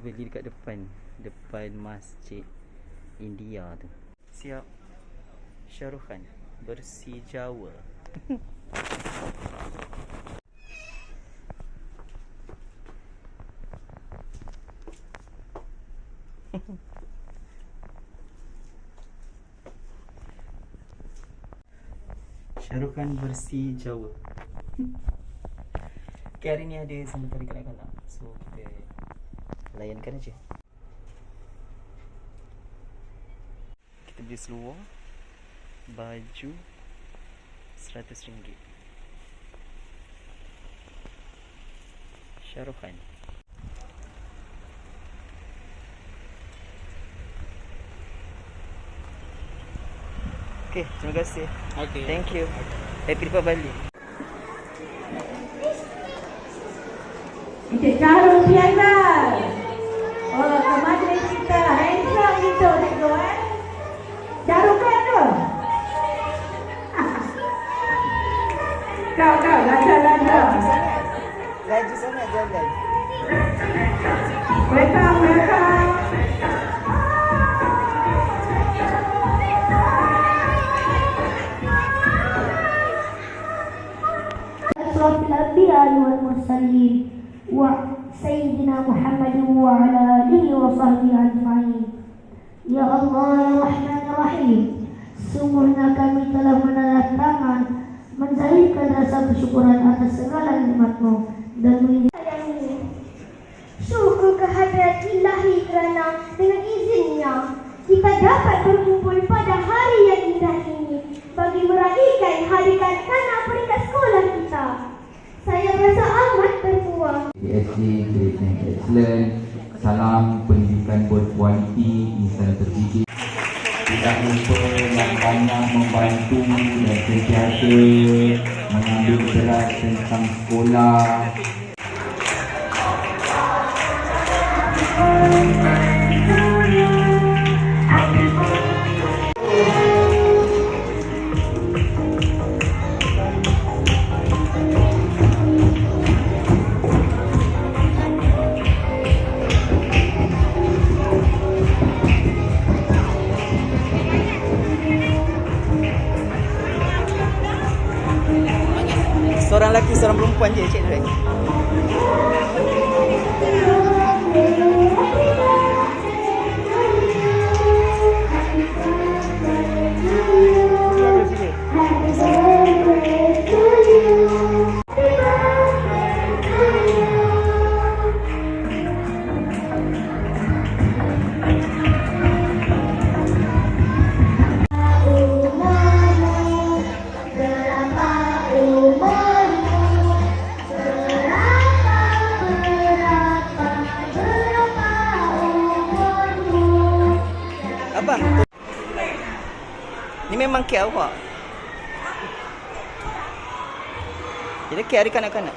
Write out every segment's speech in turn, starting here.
beli dekat depan masjid India tu. Siap. Shah Rukh Khan versi Jawa. Shah Rukh Khan versi Jawa. Okay, hari ni ada sambutan kanak-kanak, so kita layankan aja. Kita beli seluar baju RM100. Shah Rukh Khan. Okay, terima kasih. Okay. Thank you. Happy Deepavali. Encik Charul Piana. Oh, kemarin kita handsome gitu, tengok Charul kan tu? Kau, lancar. Laju sangat jalan. Welcome. أشرف الأنبياء والمرسلين وسيدنا محمد وعلى آله وصحبه أجمعين. Ya Allah, ya Rahman, ya Rahim, sungguhnya kami telah menaruh tangan menzahirkan rasa kesyukuran atas segala nikmat-Mu dan menginginkan syukur kehadirat Ilahi kerana dengan izinnya kita dapat berkumpul pada hari yang indah ini bagi meraihkan hari kanak-kanak peringkat sekolah kita. Saya rasa amat berpuas. PhD, Creating Excellence, salam pendidikan berkualiti, insan terdidik. Tidak lupa yang banyak membantu dan sentiasa mengambil berat tentang sekolah. Seorang lelaki, seorang perempuan je Cik Rai. Apa? Ni memang kek awak. Jadi kek hari kanak-kanak.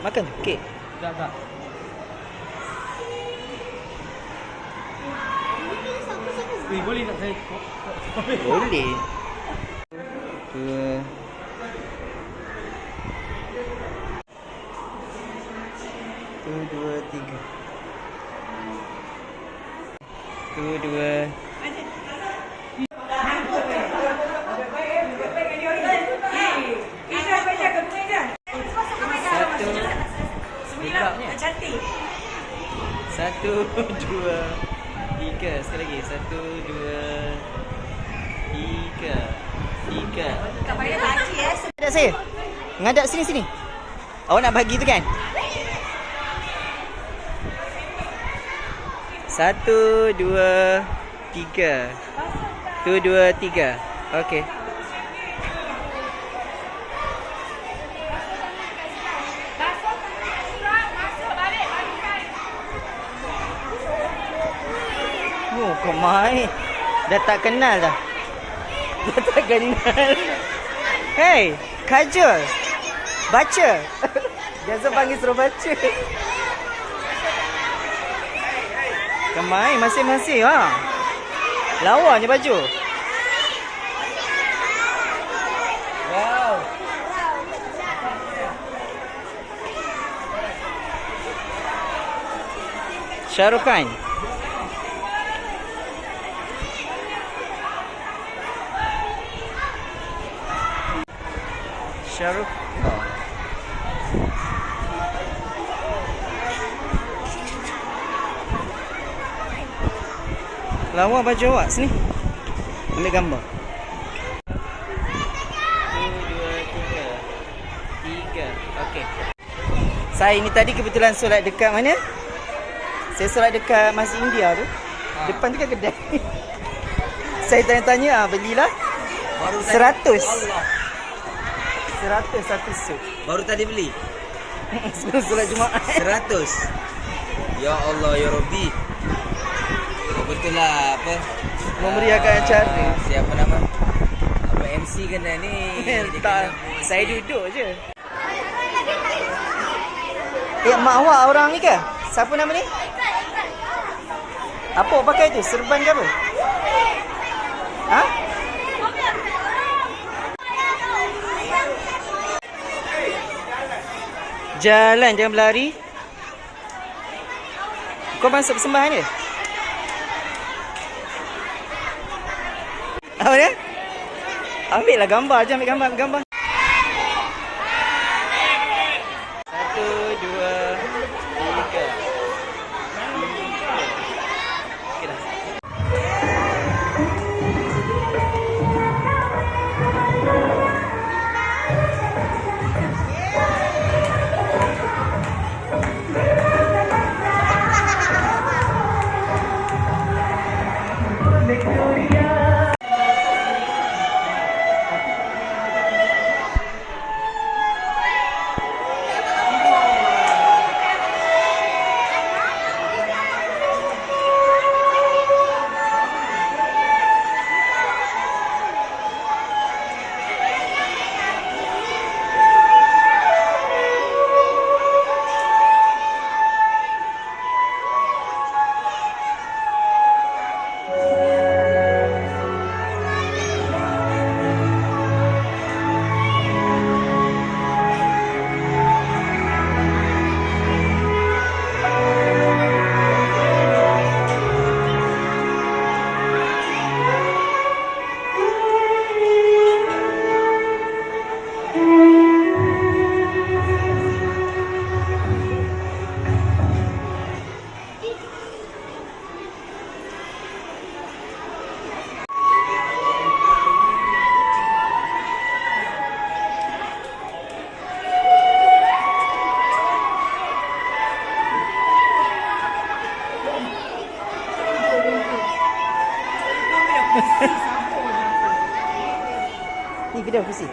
Makan tu kek. Tak. Boleh tak saya? Boleh. Dua. Satu, dua, tiga. Satu, dua. Satu, dua, tiga. Sekali lagi. Satu, dua, tiga. Ngadap saya. Ngadap sini. Awak nak bagi tu kan? Satu, dua, tiga. Satu, dua, tiga. Okey. Oh, kau mai. Dah tak kenal dah. Hey, Kajol. Baca. Biasa panggil suruh baca. Kemai masing-masing ha. Lawa je baju. Wow. Shah Rukh Khan. Shah Rukh. Oh. Lawa baju awak sini. Ambil gambar. 1, 2, 3. Okey. Saya ni tadi kebetulan solat dekat mana? Saya solat dekat Masjid India tu. Depan tu kan kedai. Saya tanya-tanya, belilah 100. 100 satu suit. Baru tadi beli. Sebelum solat Jumaat. 100. Ya Allah ya Rabbi. Betul lah apa? Memeriahkan acara. Siapa nama? Apa MC kena ni? Tak, saya duduk je. Mak awak orang ni ke? Siapa nama ni? Apa awak pakai tu? Serban ke apa? Ha? Jalan, jangan berlari. Kau masuk persembahan dia? Apa dia? Ambil lah gambar je, ambil gambar. 1, 2. Okey dah. Ni video pusing.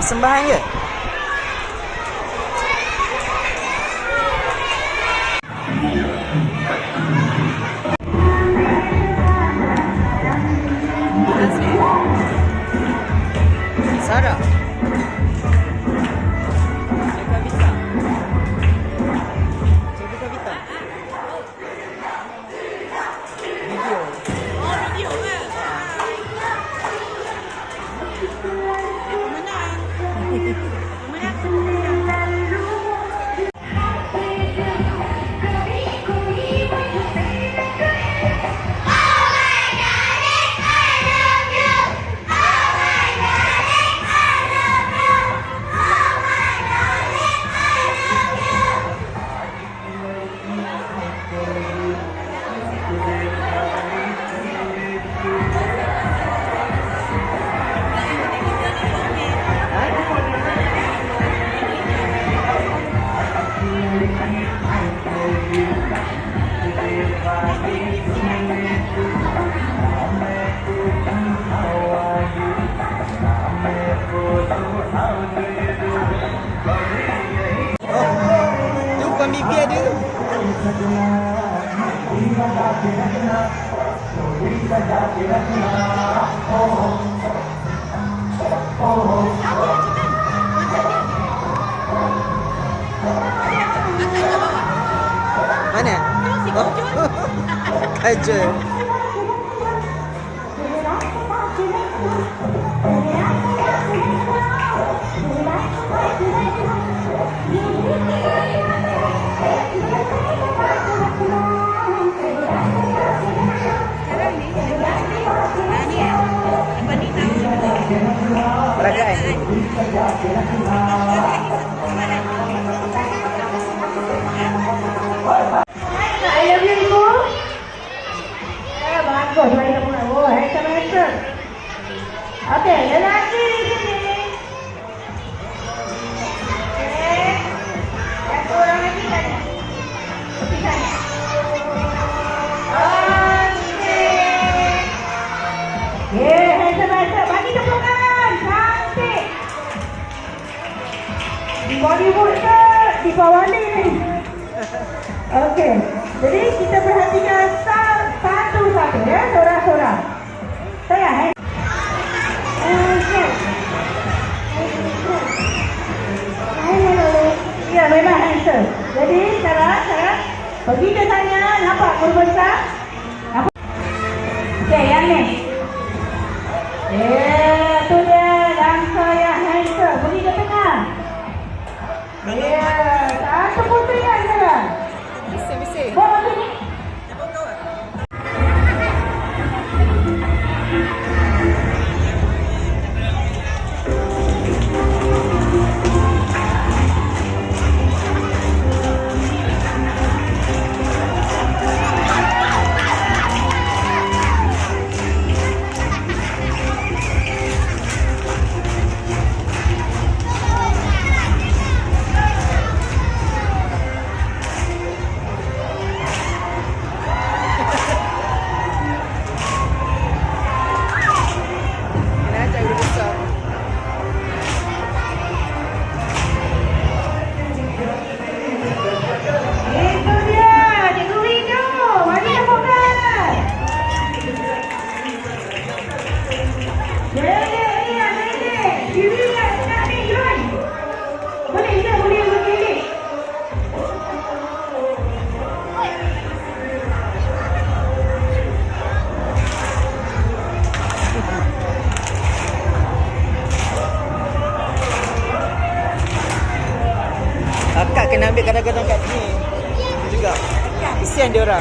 Persembahan ke? Sarah. Cakap Vita. Cakap Vita. Video. Oh, video ke? How Mana? Kajol. Peragaan. I love you, Ibu. Bagus, baik kamu. Oh, handsome. Okey, lelaki di sini. Okey. Satu orang lagi tanya. Okey, tanya. Okey. Yeah, handsome. Bagi tepukan. Cantik. Di Bollywood ke? Di bawah ni. Okey. Jadi kita perhatikan satu-satu ya, seorang-seorang. Saya ya, memang handsome. Jadi sekarang pergi ke sana, nampak kurus besar. Okey, yang ni. Tu dia langkah yang handsome. Pergi ke tengah. Ya, satu putri kan sekarang. Bising. Bawa sini. Akak kena ambil kadang-kadang kat sini juga. Kesian dia orang.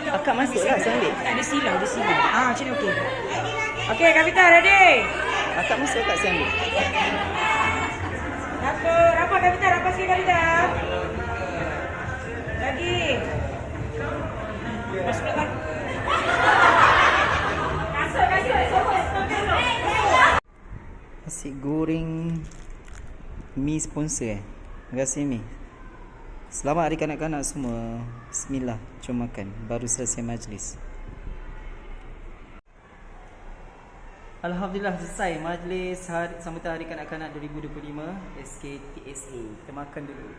Akak masuk lah, saya ambil. Tak ada silang, ada silang. Macam ni okey. Okey, Kavita ready? Akak masuk kat saya ambil. Rapat Kavita, rapat sikit Kavita. Lagi. Masuk belakang. Nasi goreng mi sponsor Terima kasih Mi. Selamat hari kanak-kanak semua. Bismillah, jom makan. Baru selesai majlis. Alhamdulillah selesai majlis sambutan hari kanak-kanak 2025 SKTSA. Kita makan dulu.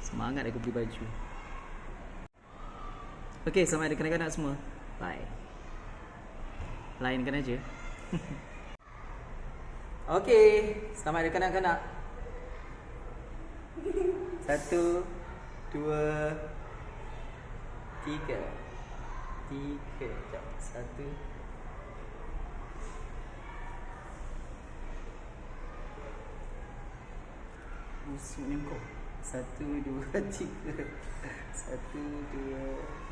Semangat aku beli baju. Okey, selamat hari kanak-kanak semua. Bye. Lainkan aja. Okey, selamat hari kanak-kanak. 1, 2, 3. 3. Sekejap. 1. Busuknya kau. 1, 2, 3. 1, 2